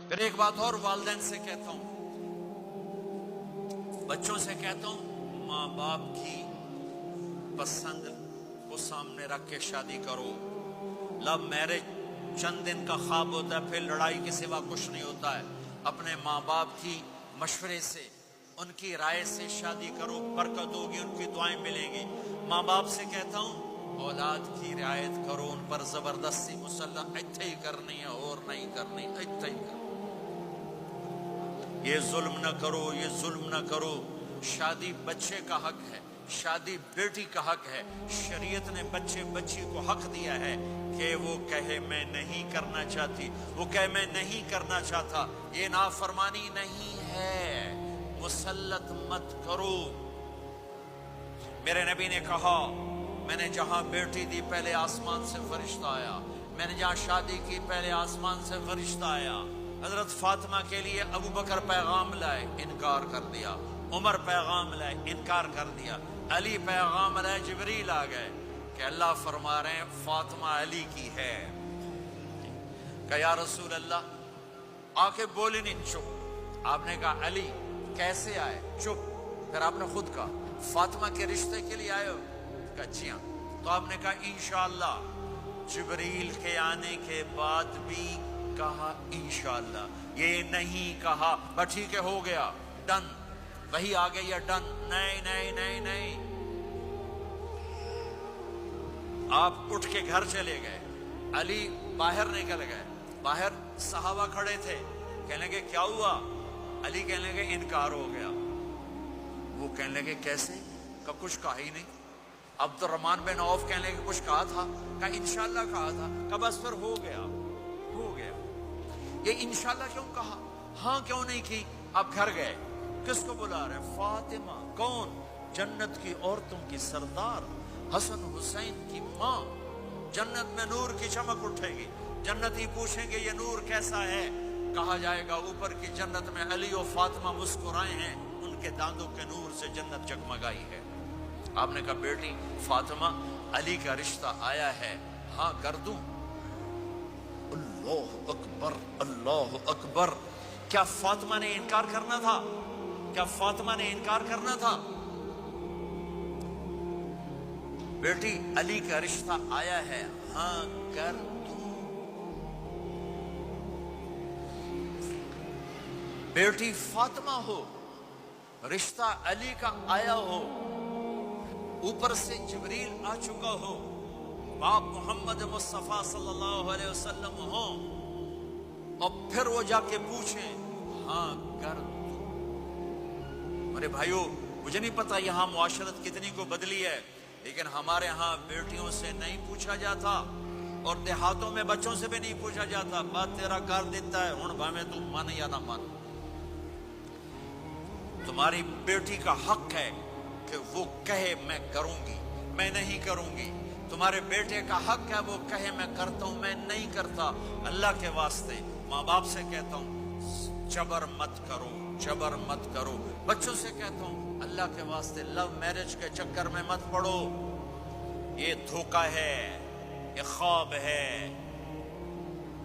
پھر ایک بات اور والدین سے کہتا ہوں، بچوں سے کہتا ہوں، ماں باپ کی پسند کو سامنے رکھ کے شادی کرو۔ لو میرج چند دن کا خواب ہوتا ہے، پھر لڑائی کے سوا کچھ نہیں ہوتا ہے۔ اپنے ماں باپ کی مشورے سے، ان کی رائے سے شادی کرو، برکت ہوگی، ان کی دعائیں ملیں گی۔ ماں باپ سے کہتا ہوں، اولاد کی رعایت کرو، ان پر زبردستی مسلط اتھے ہی کرنی ہے اور نہیں کرنی، اتھے ہی کرو، یہ ظلم نہ کرو، یہ ظلم نہ کرو۔ شادی بچے کا حق ہے، شادی بیٹی کا حق ہے۔ شریعت نے بچی کو حق دیا ہے کہ وہ کہے میں نہیں کرنا چاہتی، وہ کہے میں نہیں کرنا چاہتا۔ یہ نافرمانی نہیں ہے، مسلط مت کرو۔ میرے نبی نے کہا، میں نے جہاں بیٹی دی پہلے آسمان سے فرشتہ آیا، میں نے جہاں شادی کی پہلے آسمان سے فرشتہ آیا۔ حضرت فاطمہ کے لیے ابو بکر پیغام لائے، انکار کر دیا۔ عمر پیغام لائے، انکار کر دیا۔ علی پیغام لائے، جبریل آ گئے کہ اللہ فرما رہے ہیں فاطمہ علی کی ہے۔ کہ یا رسول اللہ، آ کے بولے نہیں، چپ۔ آپ نے کہا علی کیسے آئے؟ چپ۔ پھر آپ نے خود کہا فاطمہ کے رشتے کے لیے آئے ہو؟ کہا جی ہاں۔ تو آپ نے کہا انشاءاللہ۔ جبریل کے آنے کے بعد بھی کہا انشاءاللہ، یہ نہیں کہا بس ٹھیک ہے ہو گیا، ڈن، وہی آ گئی ہے، ڈن۔ نہیں نہیں نہیں نہیں، آپ اٹھ کے گھر چلے گئے، علی باہر نکل گئے، باہر صحابہ کھڑے تھے، کہنے لگے کیا ہوا؟ علی کہنے لگے انکار ہو گیا۔ وہ کہنے لگے کیسے؟ کہ کچھ کہا ہی نہیں۔ عبد الرحمن بن عوف کہنے لگے کچھ کہا تھا؟ کہ انشاءاللہ کہا تھا۔ کہ بس پھر ہو گیا، ہو گیا۔ یہ انشاءاللہ کیوں کہا؟ ہاں کیوں نہیں کی؟ آپ گھر گئے، کس کو بلا رہے ہیں؟ فاطمہ۔ کون؟ جنت کی عورتوں کی سردار، حسن حسین کی ماں۔ جنت میں نور کی چمک اٹھے گی، جنتی پوچھیں گے یہ نور کیسا ہے؟ کہا جائے گا اوپر کی جنت میں علی و فاطمہ مسکرائے ہیں، ان کے دانتوں کے نور سے جنت جگمگائی ہے۔ آپ نے کہا بیٹی فاطمہ، علی کا رشتہ آیا ہے، ہاں کر دوں؟ اللہ اکبر، اللہ اکبر۔ کیا فاطمہ نے انکار کرنا تھا؟ کیا فاطمہ نے انکار کرنا تھا؟ بیٹی علی کا رشتہ آیا ہے، ہاں کر دوں؟ بیٹی فاطمہ ہو، رشتہ علی کا آیا ہو، اوپر سے جبریل آ چکا ہو، باپ محمد مصطفیٰ صلی اللہ علیہ وسلم ہو، اور پھر وہ جا کے پوچھیں ہاں کر دوں؟ میرے بھائیو، مجھے نہیں پتا یہاں معاشرت کتنی کو بدلی ہے، لیکن ہمارے ہاں بیٹیوں سے نہیں پوچھا جاتا، اور دیہاتوں میں بچوں سے بھی نہیں پوچھا جاتا، بات تیرا کر دیتا ہے ہن بھاویں تو من یا نہ من۔ تمہاری بیٹی کا حق ہے کہ وہ کہے میں کروں گی، میں نہیں کروں گی۔ تمہارے بیٹے کا حق ہے وہ کہے میں کرتا ہوں، میں نہیں کرتا۔ اللہ کے واسطے ماں باپ سے کہتا ہوں جبر مت کرو، جبر مت کرو۔ بچوں سے کہتا ہوں اللہ کے واسطے لو میرج کے چکر میں مت پڑو، یہ دھوکہ ہے، یہ خواب ہے،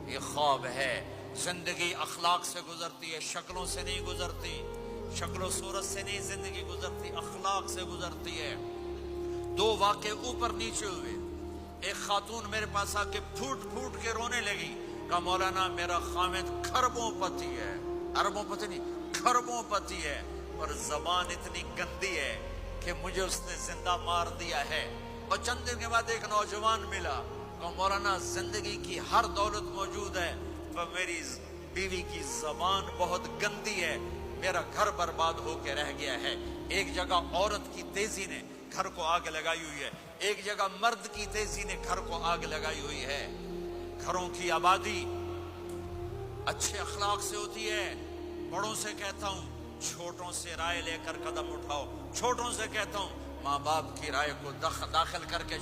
یہ خواب ہے۔ زندگی اخلاق سے گزرتی ہے، شکلوں سے نہیں گزرتی، شکل و صورت سے نہیں زندگی گزرتی، اخلاق سے گزرتی ہے۔ دو واقعے اوپر نیچے ہوئے، ایک خاتون میرے پاس آ کے پھوٹ پھوٹ کے رونے لگی، کہا مولانا میرا خامد کھربوں پتی ہے، اربوں پتی نہیں، کھربوں پتی ہے، اور زبان اتنی گندی ہے کہ مجھے اس نے زندہ مار دیا ہے۔ اور چند دن کے بعد ایک نوجوان ملا، کہا مولانا زندگی کی ہر دولت موجود ہے پر میری بیوی کی زبان بہت گندی ہے، میرا گھر برباد ہو کے رہ گیا ہے۔ ایک جگہ عورت کی تیزی نے گھر کو آگ لگائی ہوئی ہے، ایک جگہ مرد کی تیزی نے گھر کو آگ لگائی ہوئی ہے۔ گھروں کی آبادی اچھے اخلاق سے ہوتی ہے۔ بڑوں سے کہتا ہوں چھوٹوں سے رائے لے کر قدم اٹھاؤ، چھوٹوں سے کہتا ہوں ماں باپ کی رائے کو داخل کر کے